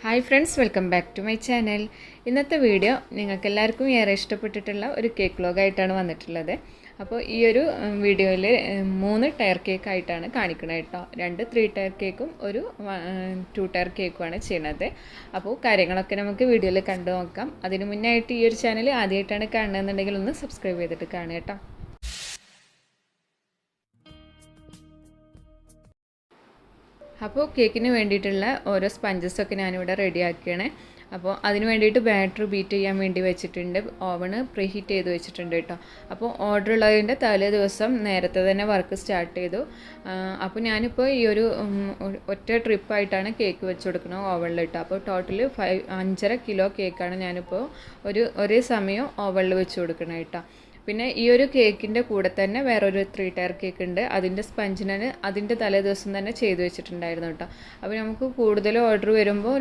Hi friends, welcome back to my channel. ഇന്നത്തെ video നിങ്ങൾക്ക് എല്ലാവർക്കും ഏറെ ഇഷ്ടപ്പെട്ടിട്ടുള്ള ഒരു കേക്ക് വ്ലോഗായിട്ടാണ് വന്നിട്ടുള്ളത്. അപ്പോൾ ഈ ഒരു വീഡിയോയിൽ 3 ടയർ കേക്ക് ആയിട്ടാണ് കാണിക്കുന്നത് കേട്ടോ. 2 3 ടയർ കേക്കും ഒരു 2 ടയർ കേക്കുമാണ് ചെയ്യണത്. അപ്പോൾ കാര്യങ്ങളൊക്കെ നമുക്ക് വീഡിയോയിൽ കണ്ടു നോക്കാം. അതിന് മുന്നായിട്ട് ഈ ഒരു ചാനൽ ആദ്യമായിട്ടാണ് കാണുന്നതെന്നുണ്ടെങ്കിൽ ഒന്ന് സബ്സ്ക്രൈബ് ചെയ്തിട്ട് കാണുക കേട്ടോ. അപ്പോൾ കേക്കിന് വേണ്ടിയിട്ടുള്ള ഓരോ സ്പഞ്ചസൊക്കെ ഞാനിവിടെ റെഡിയാക്കുകയാണ്. അപ്പോൾ അതിന് വേണ്ടിയിട്ട് ബാറ്റർ ബീറ്റ് ചെയ്യാൻ വേണ്ടി വെച്ചിട്ടുണ്ട്. ഓവണ് പ്രീഹീറ്റ് ചെയ്ത് വെച്ചിട്ടുണ്ട് കേട്ടോ. അപ്പോൾ ഓർഡർ ഉള്ളതിൻ്റെ തലേ ദിവസം നേരത്തെ തന്നെ വർക്ക് സ്റ്റാർട്ട് ചെയ്തു. അപ്പോൾ ഞാനിപ്പോൾ ഈ ഒരു ഒറ്റ ട്രിപ്പായിട്ടാണ് കേക്ക് വെച്ച് കൊടുക്കുന്നത് ഓവണിൽ ഇട്ടോ. അപ്പോൾ ടോട്ടൽ 5.5 കിലോ കേക്കാണ് ഞാനിപ്പോൾ ഒരേ സമയം ഓവണിൽ വെച്ച് കൊടുക്കണം കേട്ടോ. പിന്നെ ഈ ഒരു കേക്കിൻ്റെ കൂടെ തന്നെ വേറൊരു 3 ടയർ കേക്ക് ഉണ്ട്. അതിൻ്റെ സ്പഞ്ചിന് അതിൻ്റെ തലേ ദിവസം തന്നെ ചെയ്തു വെച്ചിട്ടുണ്ടായിരുന്നു കേട്ടോ. അപ്പോൾ നമുക്ക് കൂടുതൽ ഓർഡർ വരുമ്പോൾ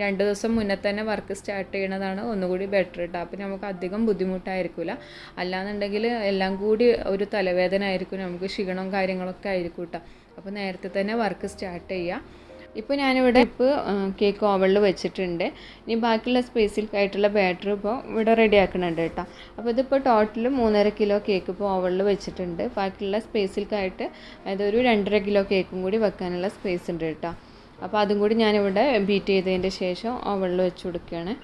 2 ദിവസം മുന്നേ തന്നെ വർക്ക് സ്റ്റാർട്ട് ചെയ്യണതാണ് ഒന്നുകൂടി ബെറ്റർ കേട്ടോ. അപ്പോൾ നമുക്ക് അധികം ബുദ്ധിമുട്ടായിരിക്കില്ല. അല്ലാന്നുണ്ടെങ്കിൽ എല്ലാം കൂടി ഒരു തലവേദന ആയിരിക്കും, നമുക്ക് ക്ഷീണവും കാര്യങ്ങളൊക്കെ ആയിരിക്കും കേട്ടോ. അപ്പോൾ നേരത്തെ തന്നെ വർക്ക് സ്റ്റാർട്ട് ചെയ്യുക. ഇപ്പോൾ ഞാനിവിടെ കേക്ക് ഓവണിൽ വെച്ചിട്ടുണ്ട്. ഇനി ബാക്കിയുള്ള സ്പേസിലേക്കായിട്ടുള്ള ബാറ്റർ ഇപ്പോൾ ഇവിടെ റെഡി ആക്കുന്നുണ്ട് കേട്ടോ. അപ്പോൾ ഇതിപ്പോൾ ടോട്ടൽ 3.5 കിലോ കേക്ക് ഇപ്പോൾ ഓവണിൽ വെച്ചിട്ടുണ്ട്. ബാക്കിയുള്ള സ്പേസിലേക്കായിട്ട് അതായത് ഒരു 2.5 കിലോ കേക്കും കൂടി വെക്കാനുള്ള സ്പേസ് ഉണ്ട് കേട്ടോ. അപ്പോൾ അതും കൂടി ഞാനിവിടെ ബീറ്റ് ചെയ്തതിൻ്റെ ശേഷം ഓവണിൽ വെച്ച് കൊടുക്കുകയാണ്.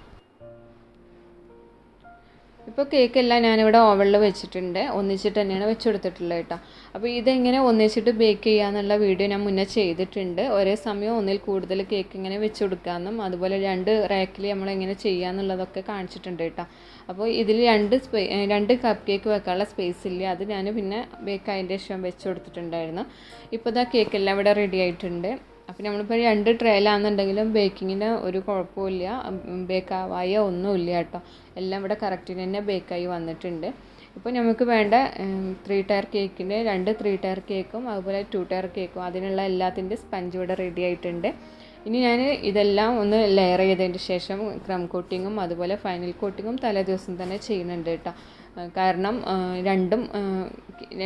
ഇപ്പോൾ കേക്കെല്ലാം ഞാനിവിടെ ഓവണിൽ വെച്ചിട്ടുണ്ട്. ഒന്നിച്ചിട്ട് തന്നെയാണ് വെച്ച് കൊടുത്തിട്ടുള്ളത് കേട്ടോ. അപ്പോൾ ഇതെങ്ങനെ ഒന്നിച്ചിട്ട് ബേക്ക് ചെയ്യാന്നുള്ള വീഡിയോ ഞാൻ മുന്നേ ചെയ്തിട്ടുണ്ട്. ഒരേ സമയം ഒന്നിൽ കൂടുതൽ കേക്ക് ഇങ്ങനെ വെച്ച് കൊടുക്കാമെന്നും അതുപോലെ 2 റാക്കിൽ നമ്മളെങ്ങനെ ചെയ്യാമെന്നുള്ളതൊക്കെ കാണിച്ചിട്ടുണ്ട് കേട്ടോ. അപ്പോൾ ഇതിൽ 2 കപ്പ് കേക്ക് വെക്കാനുള്ള സ്പേസ് ഇല്ല. അത് ഞാൻ പിന്നെ ബേക്ക് അതിൻ്റെ ശേഷം വെച്ച് കൊടുത്തിട്ടുണ്ടായിരുന്നു. ഇപ്പോൾ ഇതാ കേക്കെല്ലാം ഇവിടെ റെഡി ആയിട്ടുണ്ട്. അപ്പോൾ നമ്മളിപ്പോൾ 2 ട്രേയിലാണെന്നുണ്ടെങ്കിലും ബേക്കിങ്ങിന് ഒരു കുഴപ്പമില്ല, ബേക്കാവായ ഒന്നുമില്ല കേട്ടോ. എല്ലാം ഇവിടെ കറക്റ്റിന് തന്നെ ബേക്കായി വന്നിട്ടുണ്ട്. ഇപ്പോൾ നമുക്ക് വേണ്ട 3 ടയർ കേക്കിൻ്റെ 2 3 ടയർ കേക്കും അതുപോലെ 2 ടയർ കേക്കും അതിനുള്ള എല്ലാത്തിൻ്റെ സ്പഞ്ച് ഇവിടെ റെഡി ആയിട്ടുണ്ട്. ഇനി ഞാൻ ഇതെല്ലാം ഒന്ന് ലെയർ ചെയ്തതിന് ശേഷം ക്രം കോട്ടിങ്ങും അതുപോലെ ഫൈനൽ കോട്ടിങ്ങും തലേ ദിവസം തന്നെ ചെയ്യുന്നുണ്ട് കേട്ടോ. കാരണം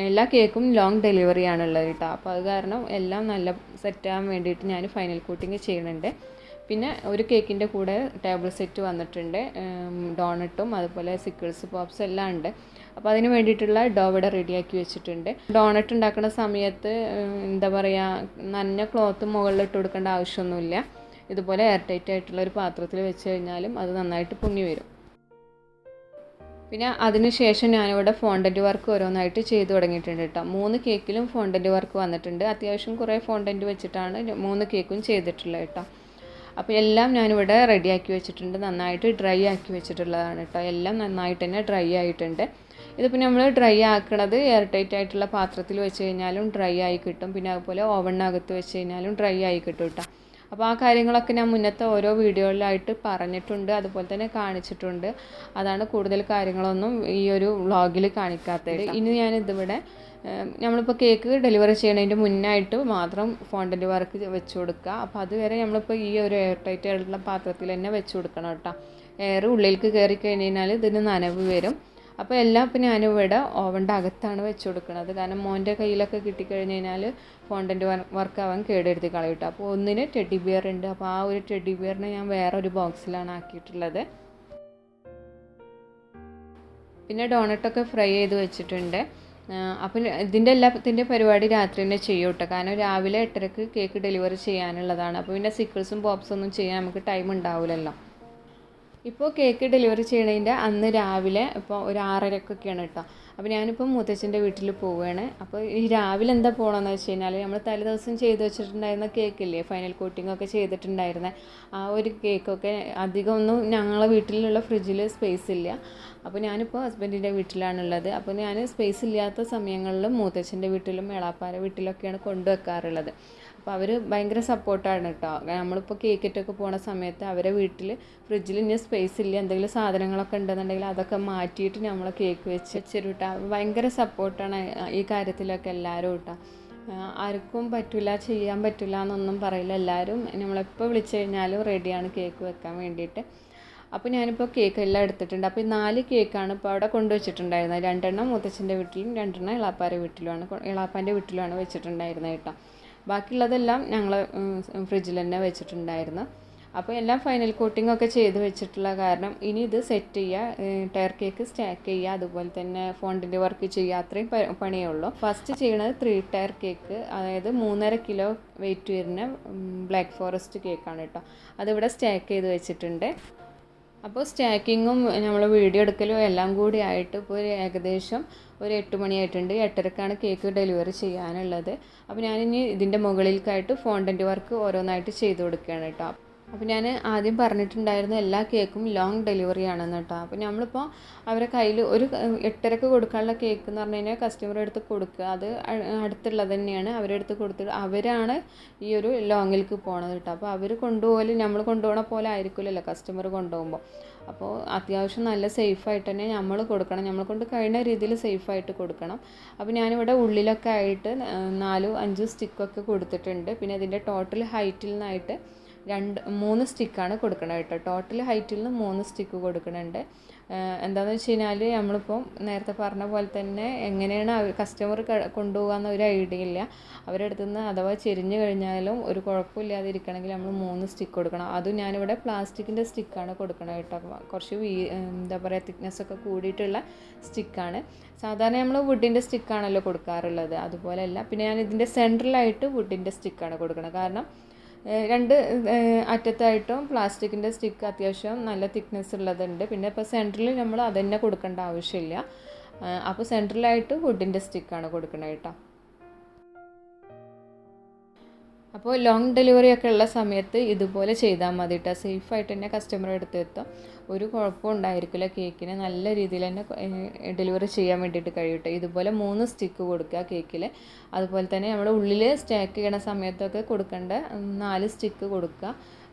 എല്ലാ കേക്കും ലോങ് ഡെലിവറി ആണുള്ളത് കേട്ടോ. അപ്പോൾ അത് കാരണം എല്ലാം നല്ല സെറ്റാകാൻ വേണ്ടിയിട്ട് ഞാൻ ഫൈനൽ കോട്ടിങ് ചെയ്യുന്നുണ്ട്. പിന്നെ ഒരു കേക്കിൻ്റെ കൂടെ ടേബിൾ സെറ്റ് വന്നിട്ടുണ്ട്, ഡോണട്ടും അതുപോലെ സിക്കിൾസ് പോപ്സ് എല്ലാം ഉണ്ട്. അപ്പോൾ അതിന് വേണ്ടിയിട്ടുള്ള ഡോ ഇവിടെ റെഡിയാക്കി വെച്ചിട്ടുണ്ട്. ഡോണട്ട് ഉണ്ടാക്കുന്ന സമയത്ത് എന്താ പറയുക, നനഞ്ഞ ക്ലോത്ത് മുകളിലിട്ട് കൊടുക്കേണ്ട ആവശ്യമൊന്നുമില്ല. ഇതുപോലെ എയർ ടൈറ്റ് ആയിട്ടുള്ള ഒരു പാത്രത്തിൽ വെച്ച് കഴിഞ്ഞാലും അത് നന്നായിട്ട് പൊങ്ങി വരും. പിന്നെ അതിന് ശേഷം ഞാനിവിടെ ഫോണ്ടൻറ്റ് വർക്ക് ഓരോന്നായിട്ട് ചെയ്ത് തുടങ്ങിയിട്ടുണ്ട് കേട്ടോ. 3 കേക്കിലും ഫോണ്ടൻറ്റ് വർക്ക് വന്നിട്ടുണ്ട്. അത്യാവശ്യം കുറേ ഫോണ്ടൻറ്റ് വെച്ചിട്ടാണ് 3 കേക്കും ചെയ്തിട്ടുള്ളത് കേട്ടോ. അപ്പോൾ എല്ലാം ഞാനിവിടെ റെഡിയാക്കി വെച്ചിട്ടുണ്ട്. നന്നായിട്ട് ഡ്രൈ ആക്കി വെച്ചിട്ടുള്ളതാണ് കേട്ടോ. എല്ലാം നന്നായിട്ട് തന്നെ ഡ്രൈ ആയിട്ടുണ്ട്. ഇതിപ്പോൾ നമ്മൾ ഡ്രൈ ആക്കണത് എയർ ടൈറ്റ് ആയിട്ടുള്ള പാത്രത്തിൽ വെച്ച് കഴിഞ്ഞാലും ഡ്രൈ ആയി കിട്ടും. പിന്നെ അതുപോലെ ഓവണിനകത്ത് വെച്ച് കഴിഞ്ഞാലും ഡ്രൈ ആയി കിട്ടും കേട്ടോ. അപ്പോൾ ആ കാര്യങ്ങളൊക്കെ ഞാൻ മുന്നത്തെ ഓരോ വീഡിയോയിലായിട്ട് പറഞ്ഞിട്ടുണ്ട്, അതുപോലെ തന്നെ കാണിച്ചിട്ടുണ്ട്. അതാണ് കൂടുതൽ കാര്യങ്ങളൊന്നും ഈ ഒരു വ്ളോഗിൽ കാണിക്കാത്തത്. ഇനി ഞാനിതിവിടെ നമ്മളിപ്പോൾ കേക്ക് ഡെലിവറി ചെയ്യണതിൻ്റെ മുന്നായിട്ട് മാത്രം ഫോണ്ടൻറ്റ് വർക്ക് വെച്ച് കൊടുക്കുക. അപ്പോൾ അതുവരെ നമ്മളിപ്പോൾ ഈ ഒരു എയർ ടൈറ്റ് ആയിട്ടുള്ള പാത്രത്തിൽ തന്നെ വെച്ച് കൊടുക്കണം കേട്ടോ. എയർ ഉള്ളിലേക്ക് കയറി കഴിഞ്ഞാൽ ഇതിന് നനവ് വരും. അപ്പോൾ എല്ലാം ഇപ്പോൾ ഞാനിവിടെ ഓവൻ്റെ അകത്താണ് വെച്ച് കൊടുക്കുന്നത്. കാരണം മോൻ്റെ കയ്യിലൊക്കെ കിട്ടിക്കഴിഞ്ഞ് കഴിഞ്ഞാൽ ഫോണ്ടൻറ്റ് വർക്ക് ആവാൻ കേടെടുത്ത് കളയും. അപ്പോൾ ഒന്നിന് ടെഡി ബിയർ ഉണ്ട്. അപ്പോൾ ആ ഒരു ടെഡി ബിയറിനെ ഞാൻ വേറൊരു ബോക്സിലാണ് ആക്കിയിട്ടുള്ളത്. പിന്നെ ഡോണട്ടൊക്കെ ഫ്രൈ ചെയ്ത് വെച്ചിട്ടുണ്ട്. അപ്പം എല്ലാത്തിൻ്റെ പരിപാടി രാത്രി തന്നെ ചെയ്യും കേട്ടോ. കാരണം രാവിലെ 8:30 കേക്ക് ഡെലിവറി ചെയ്യാനുള്ളതാണ്. അപ്പോൾ പിന്നെ സിക്കിൾസും പോപ്സും ഒന്നും ചെയ്യാൻ നമുക്ക് ടൈം ഉണ്ടാവില്ലല്ലോ. ഇപ്പോൾ കേക്ക് ഡെലിവറി ചെയ്യണതിൻ്റെ അന്ന് രാവിലെ ഇപ്പോൾ ഒരു 6:30 കേട്ടോ. അപ്പോൾ ഞാനിപ്പോൾ മൂത്തച്ഛൻ്റെ വീട്ടിൽ പോവുകയാണ്. അപ്പോൾ ഈ രാവിലെ എന്താ പോകണമെന്ന് വെച്ച് കഴിഞ്ഞാൽ നമ്മൾ തലേ ദിവസം ചെയ്ത് വെച്ചിട്ടുണ്ടായിരുന്ന കേക്കില്ലേ, ഫൈനൽ കോട്ടിങ്ങൊക്കെ ചെയ്തിട്ടുണ്ടായിരുന്ന ആ ഒരു കേക്കൊക്കെ അധികമൊന്നും ഞങ്ങളെ വീട്ടിലുള്ള ഫ്രിഡ്ജിൽ സ്പേസ് ഇല്ല. അപ്പോൾ ഞാനിപ്പോൾ ഹസ്ബൻഡിൻ്റെ വീട്ടിലാണുള്ളത്. അപ്പോൾ ഞാൻ സ്പേസ് ഇല്ലാത്ത സമയങ്ങളിലും മൂത്തച്ഛൻ്റെ വീട്ടിലും എളാപ്പാരെ വീട്ടിലൊക്കെയാണ് കൊണ്ടുവെക്കാറുള്ളത്. അപ്പോൾ അവർ ഭയങ്കര സപ്പോർട്ടാണ് കേട്ടോ. നമ്മളിപ്പോൾ കേക്കിട്ടൊക്കെ പോണ സമയത്ത് അവരെ വീട്ടിൽ ഫ്രിഡ്ജിൽ ഇനി സ്പേസ് ഇല്ല, എന്തെങ്കിലും സാധനങ്ങളൊക്കെ ഉണ്ടെന്നുണ്ടെങ്കിൽ അതൊക്കെ മാറ്റിയിട്ട് നമ്മൾ കേക്ക് വെച്ചിട്ട് കേട്ടോ. ഭയങ്കര സപ്പോർട്ടാണ് ഈ കാര്യത്തിലൊക്കെ എല്ലാവരും കേട്ടോ. ആർക്കും പറ്റില്ല, ചെയ്യാൻ പറ്റില്ല എന്നൊന്നും പറയില്ല. എല്ലാവരും നമ്മളെപ്പോൾ വിളിച്ചു കഴിഞ്ഞാലും റെഡിയാണ് കേക്ക് വെക്കാൻ വേണ്ടിയിട്ട്. അപ്പോൾ ഞാനിപ്പോൾ കേക്ക് എല്ലാം എടുത്തിട്ടുണ്ട്. അപ്പോൾ ഈ 4 കേക്കാണ് ഇപ്പോൾ അവിടെ കൊണ്ടുവച്ചിട്ടുണ്ടായിരുന്നത്. 2 മൂത്തച്ഛൻ്റെ വീട്ടിലും 2 എളാപ്പാൻ്റെ വീട്ടിലുമാണ് വെച്ചിട്ടുണ്ടായിരുന്നത് കേട്ടോ. ബാക്കിയുള്ളതെല്ലാം ഞങ്ങൾ ഫ്രിഡ്ജിൽ തന്നെ വെച്ചിട്ടുണ്ടായിരുന്നു. അപ്പോൾ എല്ലാം ഫൈനൽ കോട്ടിംഗ് ഒക്കെ ചെയ്ത് വെച്ചിട്ടുള്ള കാരണം ഇനി ഇത് സെറ്റ് ചെയ്യുക, ടയർ കേക്ക് സ്റ്റാക്ക് ചെയ്യുക, അതുപോലെ തന്നെ ഫോണ്ടിൻ്റെ വർക്ക് ചെയ്യുക, അത്രയും പണിയേ ഉള്ളൂ. ഫസ്റ്റ് ചെയ്യണത് 3 ടയർ കേക്ക്, അതായത് 3.5 കിലോ വെയിറ്റ് വരുന്ന ബ്ലാക്ക് ഫോറസ്റ്റ് കേക്കാണ് കേട്ടോ. അതിവിടെ സ്റ്റാക്ക് ചെയ്ത് വെച്ചിട്ടുണ്ട്. അപ്പോൾ സ്റ്റാക്കിങ്ങും നമ്മൾ വീഡിയോ എടുക്കലും എല്ലാം കൂടി ആയിട്ട് ഇപ്പോൾ ഏകദേശം ഒരു 8 മണിയായിട്ടുണ്ട്. 8:30ക്കാണ് കേക്ക് ഡെലിവറി ചെയ്യാനുള്ളത്. അപ്പോൾ ഞാനിനി ഇതിൻ്റെ മുകളിലേക്കായിട്ട് ഫോണ്ടൻ്റ് വർക്ക് ഓരോന്നായിട്ട് ചെയ്ത് കൊടുക്കുകയാണ് കേട്ടോ. അപ്പോൾ ഞാൻ ആദ്യം പറഞ്ഞിട്ടുണ്ടായിരുന്നു എല്ലാ കേക്കും ലോങ് ഡെലിവറി ആണെന്ന് കേട്ടോ. അപ്പോൾ നമ്മളിപ്പോൾ അവരെ കയ്യിൽ ഒരു 8:30ക്ക് കൊടുക്കാനുള്ള കേക്ക് എന്ന് പറഞ്ഞു കഴിഞ്ഞാൽ കസ്റ്റമറുടെ അടുത്ത് കൊടുക്കുക, അത് അടുത്തുള്ളത് തന്നെയാണ്, അവരുടെ അടുത്ത് കൊടുത്തിട്ട് അവരാണ് ഈ ഒരു ലോങ്ങിലേക്ക് പോകണത് കേട്ടോ. അപ്പോൾ അവർ കൊണ്ടുപോകല് നമ്മൾ കൊണ്ടുപോകണ പോലെ ആയിരിക്കില്ലല്ലോ കസ്റ്റമർ കൊണ്ടുപോകുമ്പോൾ. അപ്പോൾ അത്യാവശ്യം നല്ല സേഫായിട്ട് തന്നെ നമ്മൾ കൊടുക്കണം, നമ്മളെ കൊണ്ട് കഴിയുന്ന രീതിയിൽ സേഫായിട്ട് കൊടുക്കണം. അപ്പോൾ ഞാനിവിടെ ഉള്ളിലൊക്കെ ആയിട്ട് 4-5 സ്റ്റിക്കൊക്കെ കൊടുത്തിട്ടുണ്ട്. പിന്നെ ഇതിൻ്റെ ടോട്ടൽ ഹൈറ്റിൽ നിന്നായിട്ട് 3 സ്റ്റിക്കാണ് കൊടുക്കണം കേട്ടോ. ടോട്ടൽ ഹൈറ്റിൽ നിന്ന് 3 സ്റ്റിക്ക് കൊടുക്കുന്നുണ്ട്. എന്താണെന്ന് വെച്ച് കഴിഞ്ഞാൽ നമ്മളിപ്പം നേരത്തെ പറഞ്ഞ പോലെ തന്നെ എങ്ങനെയാണ് കസ്റ്റമർ കൊണ്ടുപോകാമെന്ന ഒരു ഐഡിയ ഇല്ല. അവരുടെ അടുത്ത് നിന്ന് അഥവാ ചെരിഞ്ഞ് കഴിഞ്ഞാലും ഒരു കുഴപ്പമില്ലാതിരിക്കണമെങ്കിൽ നമ്മൾ 3 സ്റ്റിക്ക് കൊടുക്കണം. അതും ഞാനിവിടെ പ്ലാസ്റ്റിക്കിൻ്റെ സ്റ്റിക്കാണ് കൊടുക്കണം കേട്ടോ. കുറച്ച് എന്താ പറയുക തിക്നെസ്സൊക്കെ കൂടിയിട്ടുള്ള സ്റ്റിക്കാണ്. സാധാരണ നമ്മൾ വുഡിൻ്റെ സ്റ്റിക്കാണല്ലോ കൊടുക്കാറുള്ളത്, അതുപോലെയല്ല. പിന്നെ ഞാൻ ഇതിൻ്റെ സെൻട്രലായിട്ട് വുഡിൻ്റെ സ്റ്റിക്കാണ് കൊടുക്കണം. കാരണം 2 അറ്റത്തായിട്ടും പ്ലാസ്റ്റിക്കിൻ്റെ സ്റ്റിക്ക് അത്യാവശ്യം നല്ല തിക്നെസ് ഉള്ളതുണ്ട്. പിന്നെ ഇപ്പോൾ സെൻറ്ററിൽ നമ്മൾ അതുതന്നെ കൊടുക്കേണ്ട ആവശ്യമില്ല. അപ്പോൾ സെൻട്രലായിട്ട് വുഡിൻ്റെ സ്റ്റിക്കാണ് കൊടുക്കുന്നത് കേട്ടോ. അപ്പോൾ ലോങ് ഡെലിവറി ഒക്കെ ഉള്ള സമയത്ത് ഇതുപോലെ ചെയ്താൽ മതി കേട്ടോ. സേഫായിട്ട് തന്നെ കസ്റ്റമറുടെ അടുത്ത് എത്തും, ഒരു കുഴപ്പവും ഉണ്ടായിരിക്കില്ല. കേക്കിന് നല്ല രീതിയിൽ തന്നെ ഡെലിവറി ചെയ്യാൻ വേണ്ടിയിട്ട് കഴിയട്ടെ. ഇതുപോലെ 3 സ്റ്റിക്ക് കൊടുക്കുക കേക്കിൽ. അതുപോലെ തന്നെ നമ്മൾ ഉള്ളിൽ സ്റ്റാക്ക് ചെയ്യണ സമയത്തൊക്കെ കൊടുക്കേണ്ട 4 സ്റ്റിക്ക് കൊടുക്കുക.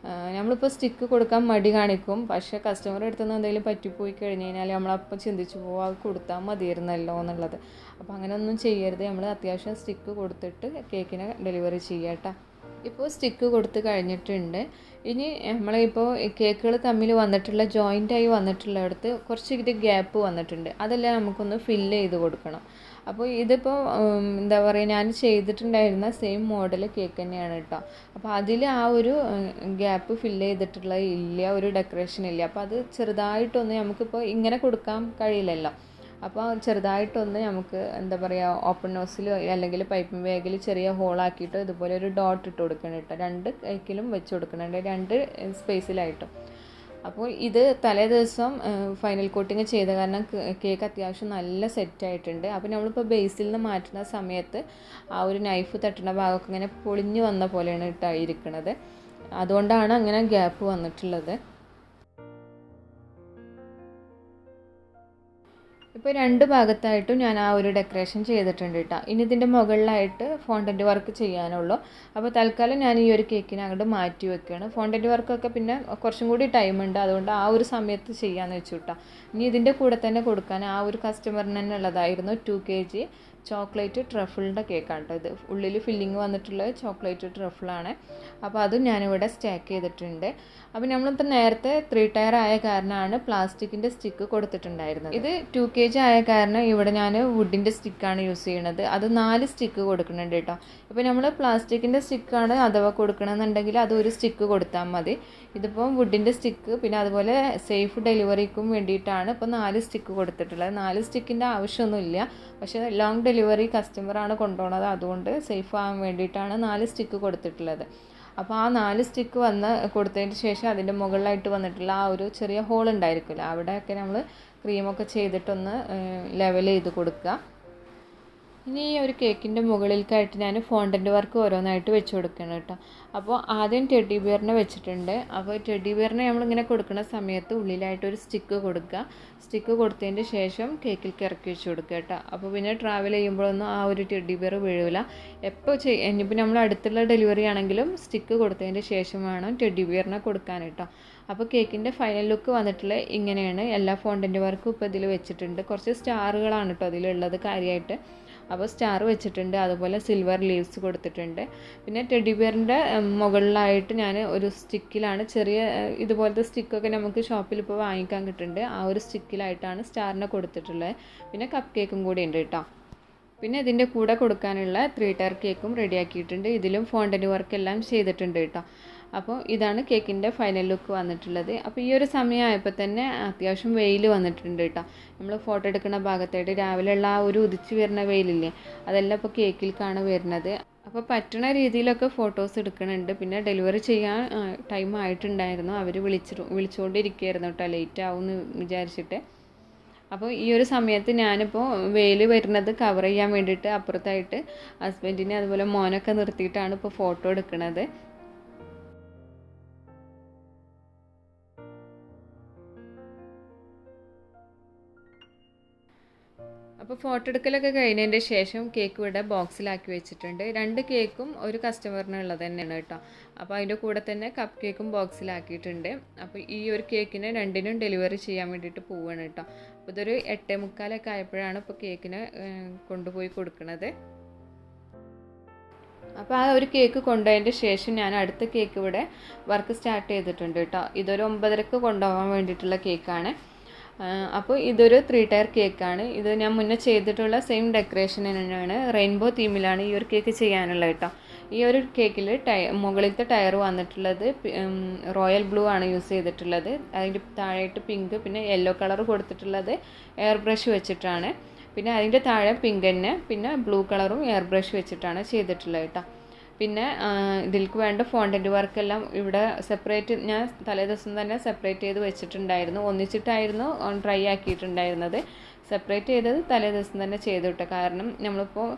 നമ്മളിപ്പോൾ സ്റ്റിക്ക് കൊടുക്കാൻ മടി കാണിക്കും, പക്ഷേ കസ്റ്റമറുടെ അടുത്ത് നിന്ന് എന്തെങ്കിലും പറ്റിപ്പോയി കഴിഞ്ഞ് കഴിഞ്ഞാൽ നമ്മളപ്പം ചിന്തിച്ച് പോകും അത് കൊടുത്താൽ മതിയായിരുന്നല്ലോ എന്നുള്ളത്. അപ്പോൾ അങ്ങനെയൊന്നും ചെയ്യരുത്. നമ്മൾ അത്യാവശ്യം സ്റ്റിക്ക് കൊടുത്തിട്ട് കേക്കിനെ ഡെലിവറി ചെയ്യുക കേട്ടോ. ഇപ്പോൾ സ്റ്റിക്ക് കൊടുത്ത് കഴിഞ്ഞിട്ടുണ്ട്. ഇനി നമ്മളിപ്പോൾ കേക്കുകൾ തമ്മിൽ വന്നിട്ടുള്ള ജോയിൻ്റായി വന്നിട്ടുള്ളിടത്ത് കുറച്ച് ഗ്യാപ്പ് വന്നിട്ടുണ്ട്, അതെല്ലാം നമുക്കൊന്ന് ഫില്ല് ചെയ്ത് കൊടുക്കണം. അപ്പോൾ ഇതിപ്പോൾ എന്താ പറയുക, ഞാൻ ചെയ്തിട്ടുണ്ടായിരുന്ന സെയിം മോഡൽ കേക്ക് തന്നെയാണ് കേട്ടോ. അപ്പോൾ അതിൽ ആ ഒരു ഗ്യാപ്പ് ഫില്ല് ചെയ്തിട്ടുള്ള ഇല്ല, ഒരു ഡെക്കറേഷൻ ഇല്ല. അപ്പോൾ അത് ചെറുതായിട്ടൊന്ന് നമുക്കിപ്പോൾ ഇങ്ങനെ കൊടുക്കാൻ കഴിയില്ലല്ലോ. അപ്പോൾ ചെറുതായിട്ടൊന്ന് നമുക്ക് എന്താ പറയുക ഓപ്പൺ നോസിൽ അല്ലെങ്കിൽ പൈപ്പിംഗ് ബാഗിൽ ചെറിയ ഹോളാക്കിയിട്ട് ഇതുപോലെ ഒരു ഡോട്ട് ഇട്ട് കൊടുക്കണം കേട്ടോ. 2 കേക്കിലും വെച്ച് കൊടുക്കുന്നുണ്ട്, 2 സ്പേസിലായിട്ടും. അപ്പോൾ ഇത് തലേ ദിവസം ഫൈനൽ കോട്ടിങ് ചെയ്ത കാരണം കേക്ക് അത്യാവശ്യം നല്ല സെറ്റായിട്ടുണ്ട്. അപ്പോൾ നമ്മളിപ്പോൾ ബേസിൽ നിന്ന് മാറ്റുന്ന സമയത്ത് ആ ഒരു നൈഫ് തട്ടുന്ന ഭാഗമൊക്കെ ഇങ്ങനെ പൊളിഞ്ഞ് വന്ന പോലെയാണ് ഇരിക്കുന്നത്. അതുകൊണ്ടാണ് അങ്ങനെ ഗ്യാപ്പ് വന്നിട്ടുള്ളത്. ഇപ്പോൾ 2 ഭാഗത്തായിട്ടും ഞാൻ ആ ഒരു ഡെക്കറേഷൻ ചെയ്തിട്ടുണ്ട് കേട്ടോ. ഇനി ഇതിൻ്റെ മുകളിലായിട്ട് ഫോണ്ടൻ്റ് വർക്ക് ചെയ്യാനുള്ളൂ. അപ്പോൾ തൽക്കാലം ഞാൻ ഈ ഒരു കേക്കിനെ അങ്ങോട്ട് മാറ്റി വെക്കുകയാണ്. ഫോണ്ടൻ്റ് വർക്കൊക്കെ പിന്നെ കുറച്ചും കൂടി ടൈമുണ്ട്, അതുകൊണ്ട് ആ ഒരു സമയത്ത് ചെയ്യാമെന്ന് വെച്ചു കേട്ടോ. ഇനി ഇതിൻ്റെ കൂടെ തന്നെ കൊടുക്കാൻ ആ ഒരു കസ്റ്റമറിന് തന്നെ ഉള്ളതായിരുന്നു 2 kg ചോക്ലേറ്റ് ട്രഫിളിൻ്റെ കേക്കാണ് കേട്ടോ. ഇത് ഉള്ളിൽ ഫില്ലിങ് വന്നിട്ടുള്ളത് ചോക്ലേറ്റ് ട്രഫിളാണ്. അപ്പോൾ അതും ഞാനിവിടെ സ്റ്റാക്ക് ചെയ്തിട്ടുണ്ട്. അപ്പോൾ നമ്മളിപ്പോൾ നേരത്തെ 3 ടയർ ആയ കാരണമാണ് പ്ലാസ്റ്റിക്കിൻ്റെ സ്റ്റിക്ക് കൊടുത്തിട്ടുണ്ടായിരുന്നത്. ഇത് 2 kg ആയ കാരണം ഇവിടെ ഞാൻ വുഡിൻ്റെ സ്റ്റിക്കാണ് യൂസ് ചെയ്യണത്. അത് 4 സ്റ്റിക്ക് കൊടുക്കുന്നുണ്ട് കേട്ടോ. ഇപ്പോൾ നമ്മൾ പ്ലാസ്റ്റിക്കിൻ്റെ സ്റ്റിക്കാണ് അഥവാ കൊടുക്കണമെന്നുണ്ടെങ്കിൽ അത് ഒരു സ്റ്റിക്ക് കൊടുത്താൽ മതി. ഇതിപ്പോൾ വുഡിൻ്റെ സ്റ്റിക്ക്, പിന്നെ അതുപോലെ സേഫ് ഡെലിവറിക്കും വേണ്ടിയിട്ടാണ് ഇപ്പോൾ 4 സ്റ്റിക്ക് കൊടുത്തിട്ടുള്ളത്. 4 സ്റ്റിക്കിൻ്റെ ആവശ്യമൊന്നുമില്ല, പക്ഷേ ലോങ് ഡെലിവറി കസ്റ്റമറാണ് കൊണ്ടുപോകുന്നത്, അതുകൊണ്ട് സേഫ് ആകാൻ വേണ്ടിയിട്ടാണ് 4 സ്റ്റിക്ക് കൊടുത്തിട്ടുള്ളത്. അപ്പോൾ ആ 4 സ്റ്റിക്ക് കൊടുത്തതിന് ശേഷം അതിൻ്റെ മുകളിലായിട്ട് വന്നിട്ടുള്ള ആ ഒരു ചെറിയ ഹോൾ ഉണ്ടായിരിക്കില്ല, അവിടെയൊക്കെ നമ്മൾ ക്രീമൊക്കെ ചെയ്തിട്ടൊന്ന് ലെവൽ ചെയ്ത് കൊടുക്കുക. ഇനി ഈ ഒരു കേക്കിൻ്റെ മുകളിലേക്കായിട്ട് ഞാൻ ഫോണ്ടൻ്റ് വർക്ക് ഓരോന്നായിട്ട് വെച്ച് കൊടുക്കണം കേട്ടോ. അപ്പോൾ ആദ്യം ടെഡ്ഡി ബിയറിനെ വെച്ചിട്ടുണ്ട്. അപ്പോൾ ടെഡ്ഡി ബിയറിനെ നമ്മളിങ്ങനെ കൊടുക്കുന്ന സമയത്ത് ഉള്ളിലായിട്ട് ഒരു സ്റ്റിക്ക് കൊടുക്കുക. സ്റ്റിക്ക് കൊടുത്തതിൻ്റെ ശേഷം കേക്കിലേക്ക് ഇറക്കി വെച്ച് കൊടുക്കുക കേട്ടോ. അപ്പോൾ പിന്നെ ട്രാവൽ ചെയ്യുമ്പോഴൊന്നും ആ ഒരു ടെഡ്ഡി ബിയർ വീഴില്ല. ഇനിയിപ്പോൾ നമ്മൾ അടുത്തുള്ള ഡെലിവറി ആണെങ്കിലും സ്റ്റിക്ക് കൊടുത്തതിൻ്റെ ശേഷം വേണം ടെഡ്ഡി ബിയറിനെ കൊടുക്കാൻ കേട്ടോ. അപ്പോൾ കേക്കിൻ്റെ ഫൈനൽ ലുക്ക് വന്നിട്ടുള്ള ഇങ്ങനെയാണ്. എല്ലാ ഫോണ്ടൻ്റ് വർക്കും ഇപ്പോൾ ഇതിൽ വെച്ചിട്ടുണ്ട്. കുറച്ച് സ്റ്റാറുകളാണ് കേട്ടോ അതിലുള്ളത് കാര്യമായിട്ട്. അപ്പോൾ സ്റ്റാർ വെച്ചിട്ടുണ്ട്, അതുപോലെ സിൽവർ ലീവ്സ് കൊടുത്തിട്ടുണ്ട്. പിന്നെ ടെഡ്ഡി ബിയറിൻ്റെ മുകളിലായിട്ട് ഞാൻ ഒരു സ്റ്റിക്കിലാണ്, ചെറിയ ഇതുപോലത്തെ സ്റ്റിക്കൊക്കെ നമുക്ക് ഷോപ്പിൽ ഇപ്പോൾ വാങ്ങിക്കാൻ കിട്ടുന്നുണ്ട്, ആ ഒരു സ്റ്റിക്കിലായിട്ടാണ് സ്റ്റാറിനെ കൊടുത്തിട്ടുള്ളത്. പിന്നെ കപ്പ് കേക്കും കൂടി ഉണ്ട് കേട്ടോ. പിന്നെ ഇതിൻ്റെ കൂടെ കൊടുക്കാനുള്ള 3 ടയർ കേക്കും റെഡിയാക്കിയിട്ടുണ്ട്. ഇതിലും ഫോണ്ടൻ്റ് വർക്ക് എല്ലാം ചെയ്തിട്ടുണ്ട് കേട്ടോ. അപ്പോൾ ഇതാണ് കേക്കിൻ്റെ ഫൈനൽ ലുക്ക് വന്നിട്ടുള്ളത്. അപ്പോൾ ഈ ഒരു സമയമായപ്പോൾ തന്നെ അത്യാവശ്യം വെയിൽ വന്നിട്ടുണ്ട് കേട്ടോ. നമ്മൾ ഫോട്ടോ എടുക്കുന്ന ഭാഗത്തായിട്ട് രാവിലെയുള്ള ആ ഒരു ഉദിച്ച് വരുന്ന വെയിലില്ലേ, അതെല്ലാം ഇപ്പോൾ കേക്കിലേക്കാണ് വരുന്നത്. അപ്പോൾ പറ്റുന്ന രീതിയിലൊക്കെ ഫോട്ടോസ് എടുക്കുന്നുണ്ട്. പിന്നെ ഡെലിവറി ചെയ്യാൻ ടൈം ആയിട്ടുണ്ടായിരുന്നു. അവർ വിളിച്ചുകൊണ്ടിരിക്കുകയായിരുന്നു കേട്ടോ, ലേറ്റ് ആവുമെന്ന് വിചാരിച്ചിട്ട്. അപ്പോൾ ഈ ഒരു സമയത്ത് ഞാനിപ്പോൾ വെയിൽ വരുന്നത് കവർ ചെയ്യാൻ വേണ്ടിയിട്ട് അപ്പുറത്തായിട്ട് ഹസ്ബൻഡിനെ അതുപോലെ മോനൊക്കെ നിർത്തിയിട്ടാണ് ഇപ്പോൾ ഫോട്ടോ എടുക്കുന്നത്. അപ്പോൾ ഫോട്ടോ എടുക്കലൊക്കെ കഴിഞ്ഞതിൻ്റെ ശേഷം കേക്ക് ഇവിടെ ബോക്സിലാക്കി വെച്ചിട്ടുണ്ട്. 2 കേക്കും ഒരു കസ്റ്റമറിനുള്ളത് തന്നെയാണ് കേട്ടോ. അപ്പോൾ അതിൻ്റെ കൂടെ തന്നെ കപ്പ് കേക്കും ബോക്സിലാക്കിയിട്ടുണ്ട്. അപ്പോൾ ഈ ഒരു കേക്കിന് 2നും ഡെലിവറി ചെയ്യാൻ വേണ്ടിയിട്ട് പോവുകയാണ് കേട്ടോ. അപ്പോൾ ഇതൊരു 8:45 ആയപ്പോഴാണ് ഇപ്പോൾ കേക്കിന് കൊണ്ടുപോയി കൊടുക്കുന്നത്. അപ്പോൾ ആ ഒരു കേക്ക് കൊണ്ടുപോയതിൻ്റെ ശേഷം ഞാൻ അടുത്ത കേക്ക് ഇവിടെ വർക്ക് സ്റ്റാർട്ട് ചെയ്തിട്ടുണ്ട് കേട്ടോ. ഇതൊരു 9:30 കൊണ്ടുപോകാൻ വേണ്ടിയിട്ടുള്ള കേക്കാണ്. അപ്പോൾ ഇതൊരു 3 ടയർ കേക്കാണ്. ഇത് ഞാൻ മുന്നേ ചെയ്തിട്ടുള്ള സെയിം ഡെക്കറേഷൻ തന്നെയാണ്. റെയിൻബോ തീമിലാണ് ഈ ഒരു കേക്ക് ചെയ്യാനുള്ളത് കേട്ടോ. ഈ ഒരു കേക്കിൽ മുകളിലത്തെ ടയർ വന്നിട്ടുള്ളത് റോയൽ ബ്ലൂ ആണ് യൂസ് ചെയ്തിട്ടുള്ളത്. അതിൻ്റെ താഴെയായിട്ട് പിങ്ക്, പിന്നെ യെല്ലോ കളർ കൊടുത്തിട്ടുള്ളത് എയർ ബ്രഷ് വെച്ചിട്ടാണ്. പിന്നെ അതിൻ്റെ താഴെ പിങ്ക് തന്നെ, പിന്നെ ബ്ലൂ കളറും എയർ ബ്രഷ് വെച്ചിട്ടാണ് ചെയ്തിട്ടുള്ളത് കേട്ടോ. പിന്നെ ഇതിലേക്ക് വേണ്ട ഫോണ്ടൻറ്റ് വർക്കെല്ലാം ഇവിടെ സെപ്പറേറ്റ് ഞാൻ തലേ ദിവസം തന്നെ സെപ്പറേറ്റ് ചെയ്ത് വെച്ചിട്ടുണ്ടായിരുന്നു. ഒന്നിച്ചിട്ടായിരുന്നു ഡ്രൈ ആക്കിയിട്ടുണ്ടായിരുന്നത്. സെപ്പറേറ്റ് ചെയ്തത് തലേ ദിവസം തന്നെ ചെയ്തു കേട്ടോ. കാരണം നമ്മളിപ്പോൾ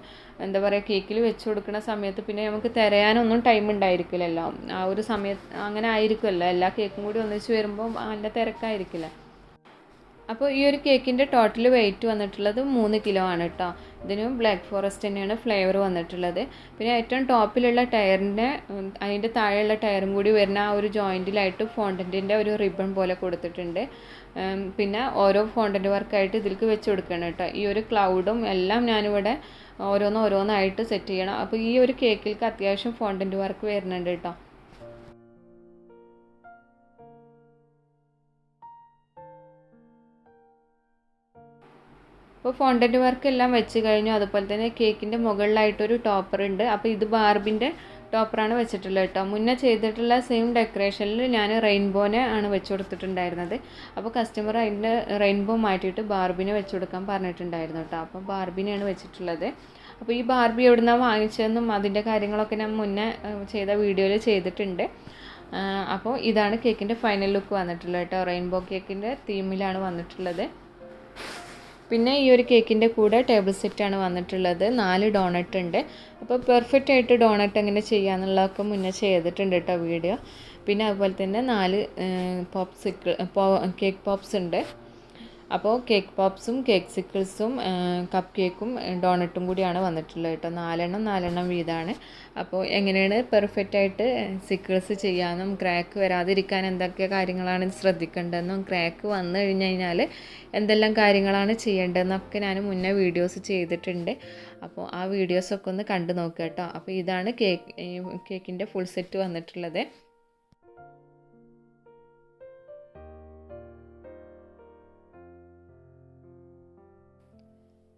എന്താ പറയുക, കേക്കിൽ വെച്ച് കൊടുക്കുന്ന സമയത്ത് പിന്നെ നമുക്ക് തിരയാനൊന്നും ടൈം ഉണ്ടായിരിക്കില്ലല്ലോ. ആ ഒരു സമയത്ത് അങ്ങനെ ആയിരിക്കുമല്ലോ, എല്ലാ കേക്കും കൂടി ഒന്നിച്ച് വരുമ്പോൾ നല്ല തിരക്കായിരിക്കില്ല. അപ്പോൾ ഈ ഒരു കേക്കിൻ്റെ ടോട്ടൽ വെയിറ്റ് വന്നിട്ടുള്ളത് 3 കിലോ ആണ് കേട്ടോ. ഇതിന് ബ്ലാക്ക് ഫോറസ്റ്റ് തന്നെയാണ് ഫ്ലേവർ വന്നിട്ടുള്ളത്. പിന്നെ ഏറ്റവും ടോപ്പിലുള്ള ടയറിൻ്റെ അതിൻ്റെ താഴെയുള്ള ടയറും കൂടി വരുന്ന ആ ഒരു ജോയിൻറ്റിലായിട്ട് ഫോണ്ടൻറ്റിൻ്റെ ഒരു റിബൺ പോലെ കൊടുത്തിട്ടുണ്ട്. പിന്നെ ഓരോ ഫോണ്ടൻറ്റ് വർക്കായിട്ട് ഇതിലേക്ക് വെച്ച് കൊടുക്കണം കേട്ടോ. ഈ ഒരു ക്ലൗഡും എല്ലാം ഞാനിവിടെ ഓരോന്നായിട്ട് സെറ്റ് ചെയ്യണം. അപ്പോൾ ഈ ഒരു കേക്കിലേക്ക് അത്യാവശ്യം ഫോണ്ടൻറ്റ് വർക്ക് വരുന്നുണ്ട് കേട്ടോ. അപ്പോൾ ഫോണ്ടൻറ്റ് വർക്ക് എല്ലാം വെച്ച് കഴിഞ്ഞു. അതുപോലെ തന്നെ കേക്കിൻ്റെ മുകളിലായിട്ടൊരു ടോപ്പർ ഉണ്ട്. അപ്പോൾ ഇത് ബാർബിൻ്റെ ടോപ്പറാണ് വെച്ചിട്ടുള്ളത് കേട്ടോ. മുന്നേ ചെയ്തിട്ടുള്ള സെയിം ഡെക്കറേഷനിൽ ഞാൻ റെയിൻബോനെ ആണ് വെച്ച് കൊടുത്തിട്ടുണ്ടായിരുന്നത്. അപ്പോൾ കസ്റ്റമർ അതിൻ്റെ റെയിൻബോ മാറ്റിയിട്ട് ബാർബിനെ വെച്ച് കൊടുക്കാൻ പറഞ്ഞിട്ടുണ്ടായിരുന്നു കേട്ടോ. അപ്പോൾ ബാർബിനെയാണ് വെച്ചിട്ടുള്ളത്. അപ്പോൾ ഈ ബാർബി എവിടെ നിന്നാണ് വാങ്ങിച്ചതെന്നും അതിൻ്റെ കാര്യങ്ങളൊക്കെ ഞാൻ മുന്നേ ചെയ്ത വീഡിയോയിൽ ചെയ്തിട്ടുണ്ട്. അപ്പോൾ ഇതാണ് കേക്കിൻ്റെ ഫൈനൽ ലുക്ക് വന്നിട്ടുള്ളത് കേട്ടോ. റെയിൻബോ കേക്കിൻ്റെ തീമിലാണ് വന്നിട്ടുള്ളത്. പിന്നെ ഈ ഒരു കേക്കിൻ്റെ കൂടെ ടേബിൾ സെറ്റാണ് വന്നിട്ടുള്ളത്. 4 ഡോണറ്റ് ഉണ്ട്. അപ്പോൾ പെർഫെക്റ്റ് ആയിട്ട് ഡോണറ്റ് എങ്ങനെ ചെയ്യാന്നുള്ളതൊക്കെ മുന്നേ ചെയ്തിട്ടുണ്ട് കേട്ടോ വീഡിയോ. പിന്നെ അതുപോലെ തന്നെ 4 കേക്ക് പോപ്സ് ഉണ്ട്. അപ്പോൾ കേക്ക് പോപ്സും കേക്ക് സിക്കിൾസും കപ്പ് കേക്കും ഡോണറ്റും കൂടിയാണ് വന്നിട്ടുള്ളത് കേട്ടോ. 4 വീതമാണ്. അപ്പോൾ എങ്ങനെയാണ് പെർഫെക്റ്റായിട്ട് സിക്കിൾസ് ചെയ്യാമെന്നും ക്രാക്ക് വരാതിരിക്കാൻ എന്തൊക്കെ കാര്യങ്ങളാണ് ശ്രദ്ധിക്കേണ്ടതെന്നും ക്രാക്ക് വന്നു കഴിഞ്ഞ് കഴിഞ്ഞാൽ എന്തെല്ലാം കാര്യങ്ങളാണ് ചെയ്യേണ്ടതെന്നൊക്കെ ഞാൻ മുന്നേ വീഡിയോസ് ചെയ്തിട്ടുണ്ട്. അപ്പോൾ ആ വീഡിയോസൊക്കെ ഒന്ന് കണ്ടു നോക്കുക കേട്ടോ. അപ്പോൾ ഇതാണ് കേക്കിൻ്റെ ഫുൾ സെറ്റ് വന്നിട്ടുള്ളത്.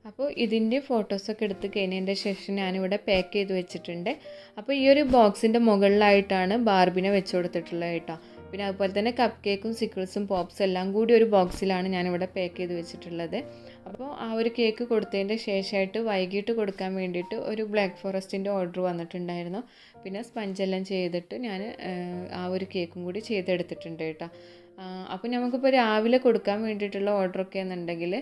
അപ്പോൾ ഇതിൻ്റെ ഫോട്ടോസൊക്കെ എടുത്ത് കഴിഞ്ഞതിൻ്റെ ശേഷം ഞാനിവിടെ പാക്ക് ചെയ്ത് വെച്ചിട്ടുണ്ട്. അപ്പോൾ ഈ ഒരു ബോക്സിൻ്റെ മുകളിലായിട്ടാണ് ബാർബിനെ വെച്ച് കൊടുത്തിട്ടുള്ളത് കേട്ടോ. പിന്നെ അതുപോലെ തന്നെ കപ്പ് കേക്കും സിക്കിൾസും പോപ്സും എല്ലാം കൂടി ഒരു ബോക്സിലാണ് ഞാനിവിടെ പാക്ക് ചെയ്ത് വെച്ചിട്ടുള്ളത്. അപ്പോൾ ആ ഒരു കേക്ക് കൊടുത്തതിൻ്റെ ശേഷമായിട്ട് വൈകിട്ട് കൊടുക്കാൻ വേണ്ടിയിട്ട് ഒരു ബ്ലാക്ക് ഫോറസ്റ്റിൻ്റെ ഓർഡർ വന്നിട്ടുണ്ടായിരുന്നു. പിന്നെ സ്പഞ്ചെല്ലാം ചെയ്തിട്ട് ഞാൻ ആ ഒരു കേക്കും കൂടി ചെയ്തെടുത്തിട്ടുണ്ട് കേട്ടോ. അപ്പോൾ നമുക്കിപ്പോൾ രാവിലെ കൊടുക്കാൻ വേണ്ടിയിട്ടുള്ള ഓർഡറൊക്കെ എന്നുണ്ടെങ്കിൽ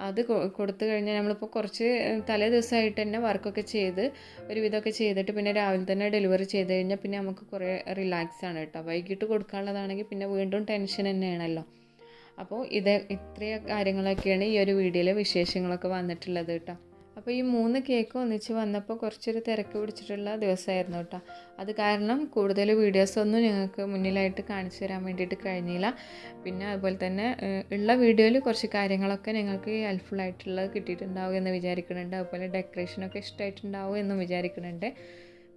അത് കൊടുത്തു കഴിഞ്ഞാൽ നമ്മളിപ്പോൾ കുറച്ച് തലേ ദിവസമായിട്ട് തന്നെ വർക്കൊക്കെ ചെയ്ത് ഒരുവിധമൊക്കെ ചെയ്തിട്ട് പിന്നെ രാവിലെ തന്നെ ഡെലിവറി ചെയ്ത് കഴിഞ്ഞാൽ പിന്നെ നമുക്ക് കുറേ റിലാക്സ് ആണ് കേട്ടോ. വൈകിട്ട് കൊടുക്കാനുള്ളതാണെങ്കിൽ പിന്നെ വീണ്ടും ടെൻഷൻ തന്നെയാണല്ലോ. അപ്പോൾ ഇത്രയും കാര്യങ്ങളൊക്കെയാണ് ഈ ഒരു വീഡിയോയിലെ വിശേഷങ്ങളൊക്കെ വന്നിട്ടുള്ളത് കേട്ടോ. അപ്പോൾ ഈ 3 കേക്ക് ഒന്നിച്ച് വന്നപ്പോൾ കുറച്ചൊരു തിരക്ക് പിടിച്ചിട്ടുള്ള ദിവസമായിരുന്നു കേട്ടോ. അത് കാരണം കൂടുതൽ വീഡിയോസൊന്നും ഞങ്ങൾക്ക് മുന്നിലായിട്ട് കാണിച്ചു തരാൻ വേണ്ടിയിട്ട് കഴിഞ്ഞില്ല. പിന്നെ അതുപോലെ തന്നെ ഉള്ള വീഡിയോയിൽ കുറച്ച് കാര്യങ്ങളൊക്കെ നിങ്ങൾക്ക് ഹെൽപ്ഫുള്ളായിട്ടുള്ളത് കിട്ടിയിട്ടുണ്ടാവും എന്ന് വിചാരിക്കുന്നുണ്ട്. അതുപോലെ ഡെക്കറേഷനൊക്കെ ഇഷ്ടമായിട്ടുണ്ടാവും എന്നും വിചാരിക്കുന്നുണ്ട്.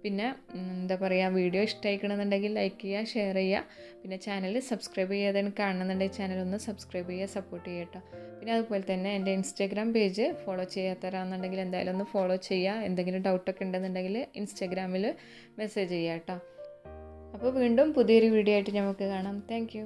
പിന്നെ എന്താ പറയുക, വീഡിയോ ഇഷ്ടമായിക്കണമെന്നുണ്ടെങ്കിൽ ലൈക്ക് ചെയ്യുക, ഷെയർ ചെയ്യുക. പിന്നെ ചാനൽ സബ്സ്ക്രൈബ് ചെയ്യാതെ കാണുന്നുണ്ടെങ്കിൽ ചാനലൊന്ന് സബ്സ്ക്രൈബ് ചെയ്യുക, സപ്പോർട്ട് ചെയ്യുക കേട്ടോ. പിന്നെ അതുപോലെ തന്നെ എൻ്റെ ഇൻസ്റ്റാഗ്രാം പേജ് ഫോളോ ചെയ്യാത്തവരാണെന്നുണ്ടെങ്കിൽ എന്തായാലും ഒന്ന് ഫോളോ ചെയ്യുക. എന്തെങ്കിലും ഡൗട്ടൊക്കെ ഉണ്ടെന്നുണ്ടെങ്കിൽ ഇൻസ്റ്റാഗ്രാമിൽ മെസ്സേജ് ചെയ്യുക കേട്ടോ. അപ്പോൾ വീണ്ടും പുതിയൊരു വീഡിയോ ആയിട്ട് നമുക്ക് കാണാം. Thank you.